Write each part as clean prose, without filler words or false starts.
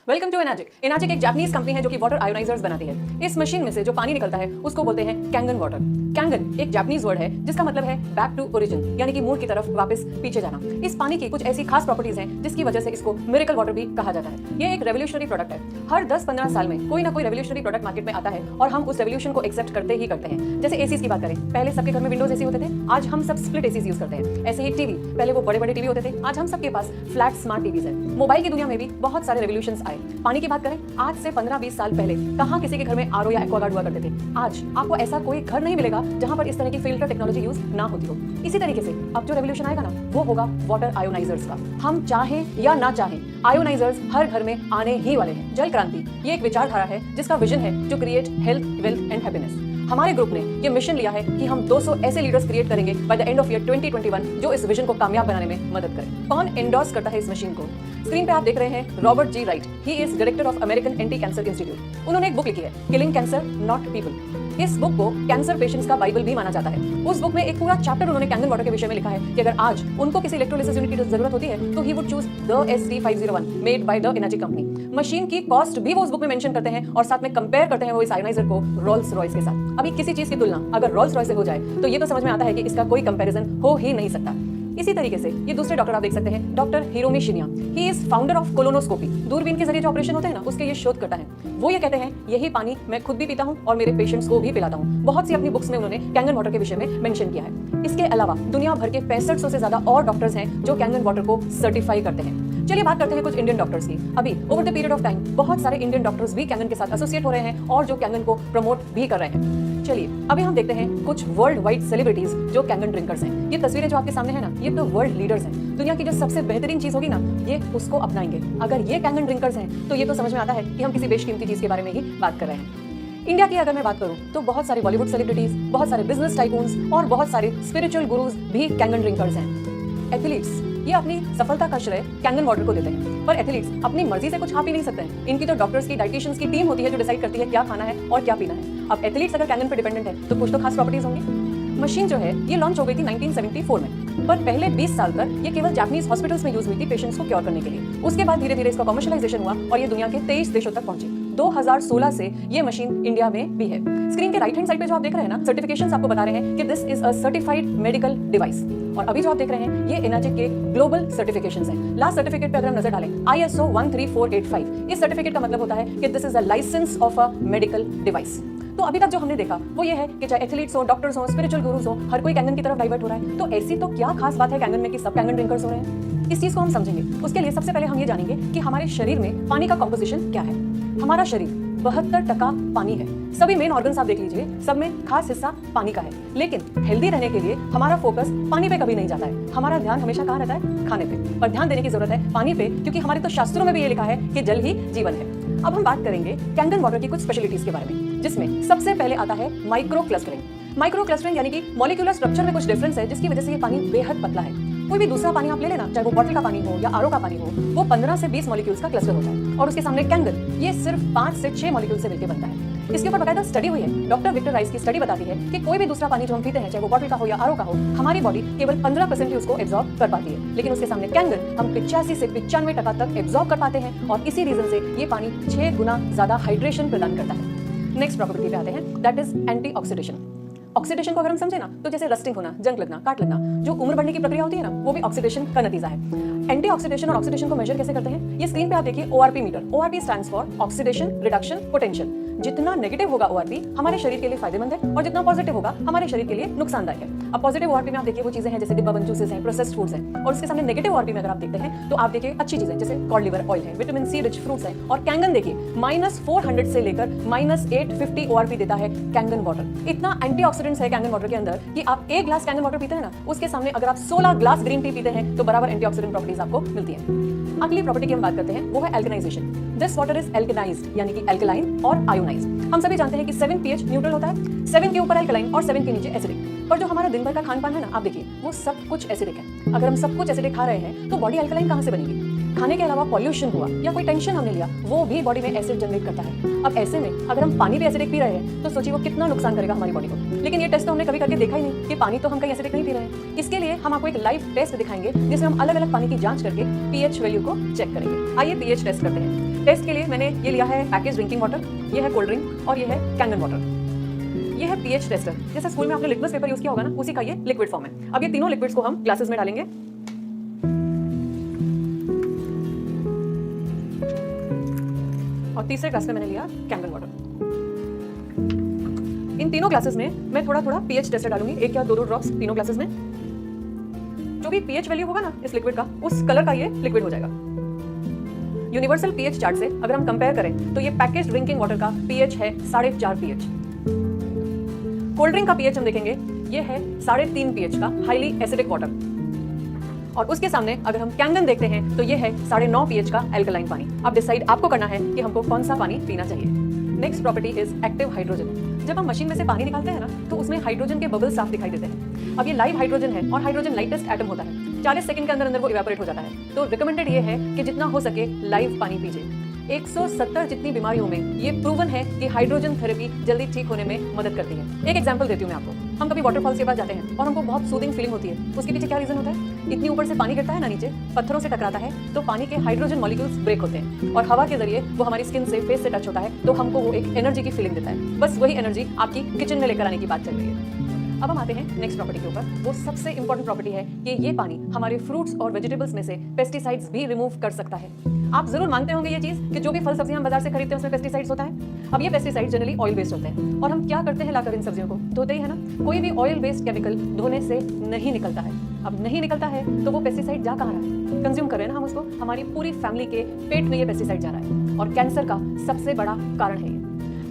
Welcome to Enagic. Enagic एक Japanese company है जो कि वाटर आयोनाइजर्स बनाती है। इस मशीन में से जो पानी निकलता है उसको बोलते हैं कैंगन वाटर। कैंगन एक जापानीज वर्ड है जिसका मतलब है बैक टू ओरिजिन, यानी कि मूल की तरफ वापस पीछे जाना। इस पानी की कुछ ऐसी खास प्रॉपर्टीज हैं जिसकी वजह से इसको मिरेकल वाटर भी कहा जाता है। ये एक रेवोल्यूशनरी प्रोडक्ट है। हर 10-15 साल में कोई ना कोई रेवोल्यूशनरी प्रोडक्ट मार्केट में आता है और हम उस रेवोल्यूशन को एक्सेप्ट करते ही करते हैं। जैसे एसीज की बात करें, पहले सबके घर में विंडोज एसी होते थे, आज हम सब स्प्लिट एसीज यूज करते हैं। ऐसे ही टीवी, पहले वो बड़े बड़े टीवी होते थे, आज हम सबके पास फ्लैट स्मार्ट टीवीज है। मोबाइल की दुनिया में भी बहुत सारे रेवोल्यूशंस आए। पानी की बात करें, आज से 15-20 साल पहले कहां किसी के घर में आरओ या एक्वागार्ड हुआ करते थे। आज आपको ऐसा कोई घर नहीं मिलेगा जहां पर इस तरह की फिल्टर टेक्नोलॉजी यूज ना होती हो। इसी तरीके से अब जो रेवोल्यूशन आएगा ना, वो होगा वाटर आयोनाइजर्स का। हम चाहें या ना चाहें, आयोनाइजर्स हर घर में आने ही वाले हैं। जल क्रांति ये एक विचारधारा है जिसका विजन है to create health, wealth and happiness. हमारे ग्रुप ने ये मिशन लिया है कि हम 200 ऐसे लीडर्स क्रिएट करेंगे by the end of year 2021 जो इस विजन को कामयाब बनाने में मदद करें। कौन एंडोर्स करता है इस मशीन को? स्क्रीन पे आप देख रहे हैं Robert G Wright. He is director of American anti cancer institute. उन्होंने एक बुक लिखी है, किलिंग कैंसर नॉट पीपल। इस बुक को कैंसर पेशेंट्स का बाइबल भी माना जाता है। उस बुक में एक पूरा चैप्टर उन्होंने कैंगन वाटर के विषय में लिखा है कि अगर आज उनको किसी इलेक्ट्रोलिसिस यूनिट की जरूरत होती है तो he would choose the SD501 made by the Enagic company. Machine की कॉस्ट भी वो उस बुक में मेंशन करते हैं और साथ में कंपेयर करते हैं वो इस आयोनाइजर को रोल्स रॉयस के साथ। अभी किसी चीज की तुलना अगर रोल्स रॉयस से हो जाए तो ये तो समझ में आता है कि इसका कोई कंपैरिजन हो ही नहीं सकता। इसी तरीके से ये दूसरे डॉक्टर आप देख सकते हैं, doctor Hiromi शिनिया। He is founder of colonoscopy. दूरबीन के जरिए जो ऑपरेशन होते हैं ना, उसके ये शोधकर्ता हैं। वो ये कहते हैं यही पानी मैं खुद भी पीता हूँ और मेरे पेशेंट्स को भी पिलाता हूँ। बहुत सी अपनी बुक्स में उन्होंने कैंगन वाटर के विषय में मेंशन किया है। इसके अलावा दुनिया भर के 6500 से ज्यादा और डॉक्टर्स हैं जो कैंगन वाटर को सर्टिफाई करते हैं। चलिए बात करते हैं कुछ इंडियन डॉक्टर्स की। अभी over the period of time बहुत सारे इंडियन डॉक्टर्स भी कैंगन के साथ एसोसिएट हो रहे हैं और जो कैंगन को प्रमोट भी कर रहे हैं। चलिए अभी हम देखते हैं कुछ वर्ल्ड वाइड सेलिब्रिटीज जो कैंगन ड्रिंकर्स हैं। ये तस्वीरें जो आपके सामने है ना, ये तो वर्ल्ड लीडर्स हैं। दुनिया की जो सबसे बेहतरीन चीज होगी ना, ये उसको अपनाएंगे। अगर ये कैंगन ड्रिंकर्स हैं तो ये तो समझ में आता है कि हम किसी बेशकीमती चीज के बारे में ही बात कर रहे हैं। इंडिया की अगर मैं बात करूं तो बहुत सारे बॉलीवुड सेलिब्रिटीज, बहुत सारे बिजनेस टाइकून्स और बहुत सारे स्पिरिचुअल गुरुज भी कैंगन ड्रिंकर्स हैं। एथलीट्स ये अपनी सफलता का श्रेय कैंगन वाटर को देते हैं, पर एथलीट्स अपनी मर्जी से कुछ खा पी नहीं सकते हैं। इनकी तो डॉक्टर्स की, डाइटिशियंस की टीम होती है जो डिसाइड करती है क्या खाना है और क्या पीना है। अब एथलीट्स अगर कैंगन पर डिपेंडेंट है तो कुछ तो खास प्रॉपर्टीज होंगी। मशीन जो है ये लॉन्च हो गई थी 1974 में, पर पहले 20 साल तक ये केवल जापानीज हॉस्पिटल्स में यूज हुई थी पेशेंट्स को क्योर करने के लिए। उसके बाद धीरे धीरे इसका कमर्शियलाइजेशन हुआ और ये दुनिया के 23 देशों तक पहुंची। 2016 से ये मशीन इंडिया में भी है। स्क्रीन के राइट हैंड साइड पे जो आप देख रहे हैं ना, सर्टिफिकेशंस आपको बता रहे हैं कि this is a certified medical device. और अभी जो आप देख रहे हैं ये एनाजिक के ग्लोबल सर्टिफिकेशंस हैं। लास्ट सर्टिफिकेट पे अगर हम नजर डालें, ISO 13485, इस सर्टिफिकेट का मतलब होता है कि this is a license of a medical device. तो अभी तक जो हमने देखा वो ये है कि चाहे एथलीट्स हो, डॉक्टर्स हो, स्पिरिचुअल गुरुज हो, हर कोई कैंगन की तरफ डाइवर्ट हो रहा है। तो ऐसी तो क्या खास बात है कैंगन में कि सब कैंगन ड्रिंकर्स हो रहे हैं? इस चीज को हम समझेंगे। उसके लिए सबसे पहले हम ये जानेंगे कि हमारे शरीर में पानी का कॉम्पोजिशन क्या है। हमारा शरीर 72% पानी है। सभी मेन ऑर्गन्स आप देख लीजिए, सब में खास हिस्सा पानी का है। लेकिन हेल्दी रहने के लिए हमारा फोकस पानी पे कभी नहीं जाता है। हमारा ध्यान हमेशा कहाँ रहता है? खाने पे। पर ध्यान देने की जरूरत है पानी पे, क्योंकि हमारे तो शास्त्रों में भी ये लिखा है कि जल ही जीवन है। अब हम बात करेंगे कैंगन वाटर की कुछ स्पेशलिटीज के बारे में, जिसमें सबसे पहले आता है माइक्रो क्लस्टरिंग। माइक्रो क्लस्टरिंग यानी कि मॉलिक्यूलर स्ट्रक्चर में कुछ डिफरेंस है जिसकी वजह से ये पानी बेहद पतला है। कोई भी दूसरा पानी आप ले लेना, चाहे वो बॉटल का पानी हो या आरओ का पानी हो, वो 15 से 20 मॉलिक्यूल्स का क्लस्टर होता है और उसके सामने कैंगन ये सिर्फ 5 से 6 मॉलिक्यूल से मिलकर बनता है। इसके ऊपर बकायदा स्टडी हुई है। डॉक्टर विक्टर राइस की स्टडी बताती है कि कोई भी दूसरा पानी जो हम पीते हैं, चाहे वो बॉटल का हो या आरओ का हो, हमारी बॉडी केवल 15% ही उसको एब्जॉर्ब कर पाती है। लेकिन उसके सामने कैंगन हम 85 से 95% तक एब्जॉर्ब कर पाते हैं और इसी रीजन से ये पानी 6 गुना ज्यादा हाइड्रेशन प्रदान करता है। नेक्स्ट प्रॉपर्टी पे आते हैं, that is anti oxidation. Oxidation को अगर हम समझे ना, तो जैसे रस्टिंग होना, जंग लगना, काट लगना, जो उम्र बढ़ने की प्रक्रिया होती है ना, वो भी ऑक्सीडेशन का नतीजा है। एंटी ऑक्सीडेशन और ऑक्सीडेशन को मेजर कैसे करते हैं? ये स्क्रीन पे आप देखिए ORP meter. ORP stands for oxidation reduction potential. जितना नेगेटिव होगा ORP हमारे शरीर के लिए फायदेमंद है और जितना पॉजिटिव होगा हमारे शरीर के लिए नुकसानदायक है। अब पॉजिटिव ORP में आप देखिए वो चीजें हैं जैसे डिब्बाबंद जूसेस हैं, प्रोसेस्ड फूड्स हैं, और उसके सामने नेगेटिव ORP में अगर आप देखते हैं तो आप देखिए अच्छी चीजें जैसे कॉड लिवर ऑयल है, विटामिन C रिच फ्रूट्स हैं। और कैंगन देखिए -400 से लेकर -850 ORP देता है कैंगन वाटर। इतना एंटीऑक्सीडेंट्स है कैंगन वाटर के अंदर कि आप एक ग्लास कैंगन वाटर पीते हैं ना, उसके सामने अगर आप 16 ग्लास ग्रीन टी पीते हैं तो बराबर एंटीऑक्सीडेंट प्रॉपर्टीज आपको मिलती है। अगली प्रॉपर्टी की हम बात करते हैं, वो है एल्कनाइजेशन। दिस वाटर इज एल्कनाइज्ड यानी कि एल्कलाइन और आयोनाइज्ड। हम सभी जानते हैं कि 7 pH न्यूट्रल होता है, 7 के ऊपर एल्कलाइन और 7 के नीचे एसिडिक। पर जो हमारा दिन भर का खान पान है ना, आप देखिए वो सब कुछ एसिडिक है। अगर हम सब कुछ एसिडिक खा रहे हैं तो बॉडी एल्कलाइन कहाँ से बनेगी? खाने के अलावा पॉल्यूशन हुआ या कोई टेंशन हमने लिया, वो भी बॉडी में एसिड जनरेट करता है। अब ऐसे में अगर हम पानी भी एसिडिक पी रहे हैं तो सोचिए वो कितना नुकसान करेगा हमारी बॉडी को। लेकिन ये टेस्ट तो हमने कभी करके देखा ही नहीं कि पानी तो हम कहीं एसिडिक नहीं पी रहे हैं। इसके लिए हम आपको एक लाइव टेस्ट दिखाएंगे जिसमें हम अलग अलग पानी की जांच करके pH वैल्यू को चेक करेंगे। आइए pH टेस्ट करते हैं। टेस्ट के लिए मैंने ये लिया है पैकेज ड्रिंकिंग वाटर, ये है कोल्ड ड्रिंक और ये है कैंगन वाटर। ये है पीएच टेस्टर, जैसे स्कूल में आपने लिटमस पेपर यूज किया होगा ना, उसी का ये लिक्विड फॉर्म है। अब ये तीनों लिक्विड्स को हम ग्लासेस में डालेंगे। और तीसरे ग्लास में मैंने लिया कैंगन वाटर। इन तीनों ग्लासेस में मैं थोड़ा थोड़ा पीएच टेस्टर डालूंगी, 1 या 2 ड्रॉप्स तीनों ग्लासेस में। जो भी पीएच वैल्यू होगा ना इस लिक्विड का, उस कलर का ये लिक्विड हो जाएगा। यूनिवर्सल पीएच चार्ट से अगर हम कंपेयर करें तो ये पैकेज ड्रिंकिंग वाटर का पीएच है 4.5 पीएच। कोल्ड ड्रिंक का पीएच हम देखेंगे, ये है 3.5 पीएच का हाईली एसिडिक वाटर। और उसके सामने अगर हम कैंगन देखते हैं तो ये है 9.5 पीएच का एल्कलाइन पानी। अब डिसाइड आपको करना है कि हमको कौन सा पानी पीना चाहिए। Next property is active hydrogen. जब हम मशीन में से पानी निकालते हैं ना, तो उसमें हाइड्रोजन के बबल्स साफ दिखाई देते हैं। अब ये लाइव हाइड्रोजन है और हाइड्रोजन लाइटेस्ट एटम होता है, 40 सेकंड के अंदर अंदर वो इवेपोरेट हो जाता है। तो रिकमेंडेड ये है कि जितना हो सके लाइव पानी पीजिए। 170 जितनी बीमारियों में ये प्रूवन है कि हाइड्रोजन थेरेपी जल्दी ठीक होने में मदद करती है। एक एग्जांपल देती हूँ मैं आपको। हम कभी वाटरफॉल्स के पास जाते हैं और हमको बहुत सूदिंग फीलिंग होती है। उसके पीछे क्या रीजन होता है? इतनी ऊपर से पानी गिरता है ना, नीचे पत्थरों से टकराता है, तो पानी के हाइड्रोजन मॉलिक्यूल्स ब्रेक होते हैं और हवा के जरिए वो हमारी स्किन से, फेस से टच होता है, तो हमको वो एक एनर्जी की फीलिंग देता है। बस वही एनर्जी आपकी किचन में लेकर आने की बात चल रही है। अब हम आते हैं नेक्स्ट प्रॉपर्टी के ऊपर। वो सबसे इंपॉर्टेंट प्रॉपर्टी है कि ये पानी हमारे फ्रूट्स और वेजिटेबल्स में से पेस्टिसाइड्स भी रिमूव कर सकता है। आप जरूर मानते होंगे ये चीज कि जो भी फल सब्जियां हम बाजार से खरीदते हैं उसमें पेस्टिसाइड्स होता है। अब ये पेस्टिसाइड्स जनरली ऑयल बेस्ड होते हैं और हम क्या करते हैं, लाकर इन सब्जियों को धोते ही है ना। कोई भी ऑयल बेस्ड केमिकल धोने से नहीं निकलता है। अब नहीं निकलता है तो वो पेस्टिसाइड जा कहाँ रहा है? कंज्यूम कर रहे हैं ना हम उसको। हमारी पूरी फैमिली के पेट में ये पेस्टिसाइड जा रहा है और कैंसर का सबसे बड़ा कारण है ये।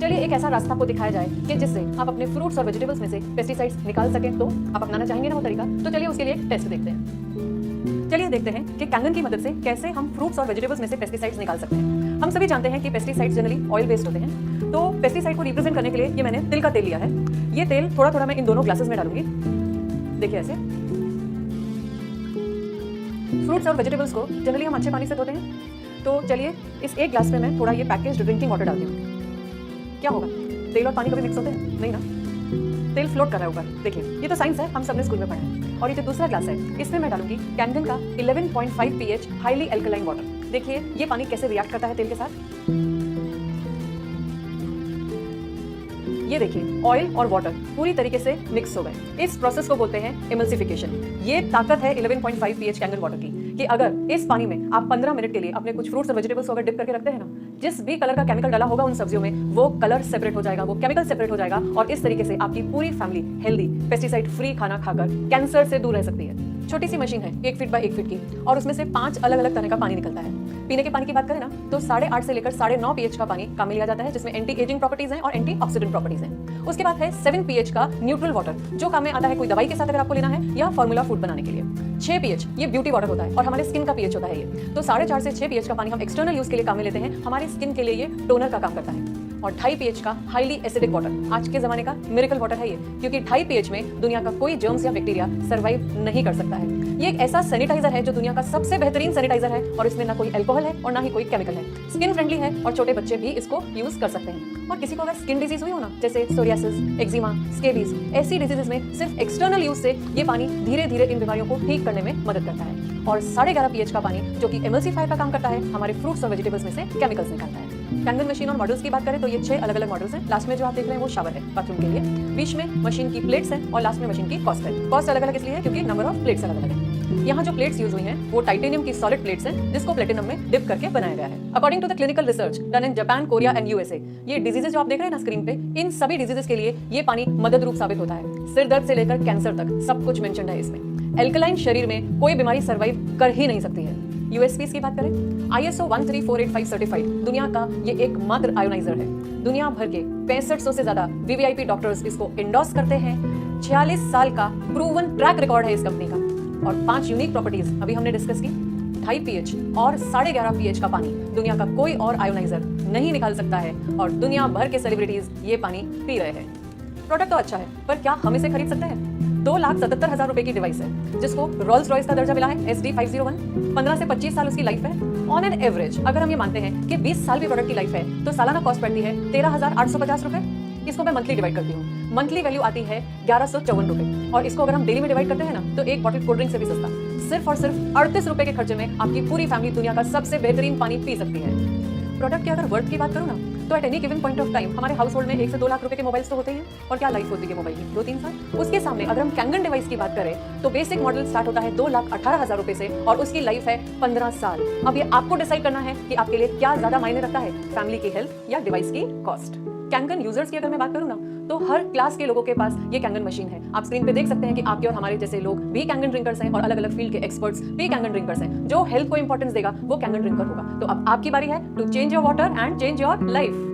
चलिए एक ऐसा रास्ता आपको दिखाया जाए कि जिससे आप अपने फ्रूट्स और वेजिटेबल्स में से पेस्टिसाइड्स निकाल सकें। तो आप अपनाना चाहेंगे ना वो तरीका? तो चलिए उसके लिए एक टेस्ट देखते हैं। चलिए देखते हैं कि कैंगन की मदद से कैसे हम फ्रूट्स और वेजिटेबल्स में से पेस्टिसाइड्स निकाल सकते हैं। हम सभी जानते हैं कि पेस्टिसाइड्स जनरली ऑयल बेस्ड होते हैं, तो पेस्टिसाइड को रिप्रेजेंट करने के लिए ये मैंने तिल का तेल लिया है। ये तेल थोड़ा थोड़ा मैं इन दोनों ग्लासेस में डालूंगी। देखिए ऐसे। फ्रूट्स और वेजिटेबल्स को जनरली हम अच्छे पानी से धोते हैं, तो चलिए इस एक ग्लास में मैं थोड़ा ये पैकेज्ड ड्रिंकिंग वाटर डालती हूँ। क्या होगा? तेल और पानी कभी मिक्स होते हैं? नहीं ना। तेल फ्लोट कर रहा है ऊपर। देखिए ये तो साइंस है, हम सबने स्कूल में पढ़ा है। और ये जो दूसरा ग्लास है, इसमें मैं डालूंगी कैंगन का 11.5 पीएच हाईली एल्कलाइन वाटर। देखिए ये पानी कैसे रिएक्ट करता है तेल के साथ। ये देखिए ऑयल और वाटर पूरी तरीके से मिक्स हो गए। इस प्रोसेस को बोलते हैं इमल्सिफिकेशन। ये ताकत है 11.5 पीएच कैंगन वाटर की कि अगर इस पानी में आप 15 मिनट के लिए अपने कुछ फ्रूट्स और वेजिटेबल्स को अगर डिप करके रखते हैं ना, जिस भी कलर का केमिकल डाला होगा उन सब्जियों में, वो कलर सेपरेट हो जाएगा, वो केमिकल सेपरेट हो जाएगा और इस तरीके से आपकी पूरी फैमिली हेल्दी पेस्टिसाइड फ्री खाना खाकर कैंसर से दूर रह सकती है। छोटी सी मशीन है 1 फीट बाय 1 फीट की और उसमें से 5 अलग अलग तरह का पानी निकलता है। पीने के पानी की बात करें ना, तो 8.5 से लेकर 9.5 पीएच का पानी काम में लिया जाता है, जिसमें एंटी एजिंग प्रॉपर्टीज हैं और एंटी ऑक्सीडेंट प्रॉपर्टीज हैं। उसके बाद है 7 पीएच का न्यूट्रल वाटर, जो काम में आता है कोई दवाई के साथ अगर आपको लेना है या फॉर्मूला फूड बनाने के लिए। 6 पीएच ये ब्यूटी वाटर होता है और हमारे स्किन का पीएच होता है ये। तो 4.5 से 6 पीएच का पानी हम एक्सटर्नल यूज के लिए काम में लेते हैं, हमारे स्किन के लिए ये टोनर का काम करता है। और 2.5 पीएच का हाईली एसिडिक वाटर, आज के जमाने का मिरेकल वाटर है ये, क्योंकि 2.5 पीएच में दुनिया का कोई जर्म्स या बैक्टीरिया सर्वाइव नहीं कर सकता है। ये एक ऐसा सैनिटाइजर है जो दुनिया का सबसे बेहतरीन सैनिटाइजर है और इसमें ना कोई अल्कोहल है और ना ही कोई केमिकल है। स्किन फ्रेंडली है और छोटे बच्चे भी इसको यूज कर सकते हैं। और किसी को अगर स्किन डिजीज हुई हो ना, जैसे सोरियासिस, एक्जिमा, स्केबीज, ऐसी डिजीजेस में सिर्फ एक्सटर्नल यूज से ये पानी धीरे धीरे इन बीमारियों को ठीक करने में मदद करता है। और 11.5 पीएच का पानी जो कि एमल्सिफायर का काम करता है, हमारे फ्रूट्स और वेजिटेबल्स में से केमिकल्स निकालता है। कैंगन मशीन और मॉडल्स की बात करें तो ये 6 अलग अलग मॉडल्स हैं। लास्ट में जो आप देख रहे हैं वो शावर है बाथरूम के लिए, बीच में मशीन की प्लेट्स हैं और लास्ट में मशीन की कॉस्ट है। कॉस्ट अलग अलग इसलिए है क्योंकि नंबर ऑफ प्लेट्स अलग अलग है। यहाँ जो प्लेट्स यूज हुई हैं वो टाइटेनियम की सॉलिड प्लेट्स हैं, जिसको प्लेटिनम में डिप करके बनाया गया है। According to the clinical research done in Japan, Korea and USA, ये डिजीजेस जो आप देख रहे हैं ना स्क्रीन पे, इन सभी डिजीजेस के लिए ये पानी मदद रूप साबित होता है। सिर दर्द से लेकर कैंसर तक सब कुछ मेंशन्ड है इसमें। एल्कलाइन शरीर में कोई बीमारी सर्वाइव कर ही नहीं सकती है। यूएसपीज की बात करें, ISO 13485 सर्टिफाइड दुनिया का ये एकमात्र आयोनाइजर है। दुनिया भर के 6500 से ज्यादा VVIP डॉक्टर्स इसको इंडोर्स करते हैं। 46 साल का प्रूवन ट्रैक रिकॉर्ड है इस कंपनी का। और 5 यूनिक प्रॉपर्टीज अभी हमने डिस्कस की। 2.5 पीएच और 11.5 पीएच का पानी दुनिया का कोई और आयोनाइजर नहीं निकाल सकता है और दुनिया भर के सेलिब्रिटीज ये पानी पी रहे हैं। प्रोडक्ट तो अच्छा है, पर क्या हम इसे खरीद सकते हैं? 2,77,000 रुपए की डिवाइस है जिसको रोल्स रॉयस का दर्जा मिला है SD501। 15 से 25 साल उसकी लाइफ है। ऑन एन एवरेज अगर हम ये मानते हैं कि 20 साल भी प्रोडक्ट की लाइफ है तो सालाना कॉस्ट पड़ती है 13,850 रुपए। इसको मैं मंथली डिवाइड करती हूँ, मंथली वैल्यू आती है 1154 रुपए। और इसको अगर हम डेली में डिवाइड करते हैं ना, तो एक बॉटल कोल्ड ड्रिंक से भी सस्ता, सिर्फ और सिर्फ 38 रुपए के खर्चे में आपकी पूरी फैमिली दुनिया का सबसे बेहतरीन पानी पी सकती है। प्रोडक्ट की अगर वर्थ की बात करूँ ना, तो at any given point of time हमारे हाउस होल्ड में 1 से 2 लाख रुपए के मोबाइल्स तो होते ही हैं। और क्या लाइफ होती है मोबाइल की? 2-3 साल। उसके सामने अगर हम कैंगन डिवाइस की बात करें तो बेसिक मॉडल स्टार्ट होता है 2,18,000 रुपए से और उसकी लाइफ है 15 साल। अब ये आपको डिसाइड करना है कि आपके लिए क्या ज्यादा मायने रखता है, फैमिली की हेल्थ या डिवाइस की कॉस्ट। कैंगन यूजर्स की अगर मैं बात करूँ ना, तो हर क्लास के लोगों के पास ये कैंगन मशीन है। आप स्क्रीन पे देख सकते हैं कि आपके और हमारे जैसे लोग भी कैंगन ड्रिंकर्स हैं और अलग अलग फील्ड के एक्सपर्ट्स भी कैंगन ड्रिंकर्स हैं। जो हेल्थ को इंपॉर्टेंस देगा वो कैंगन ड्रिंकर होगा। तो अब आपकी बारी है to change your water and change your life.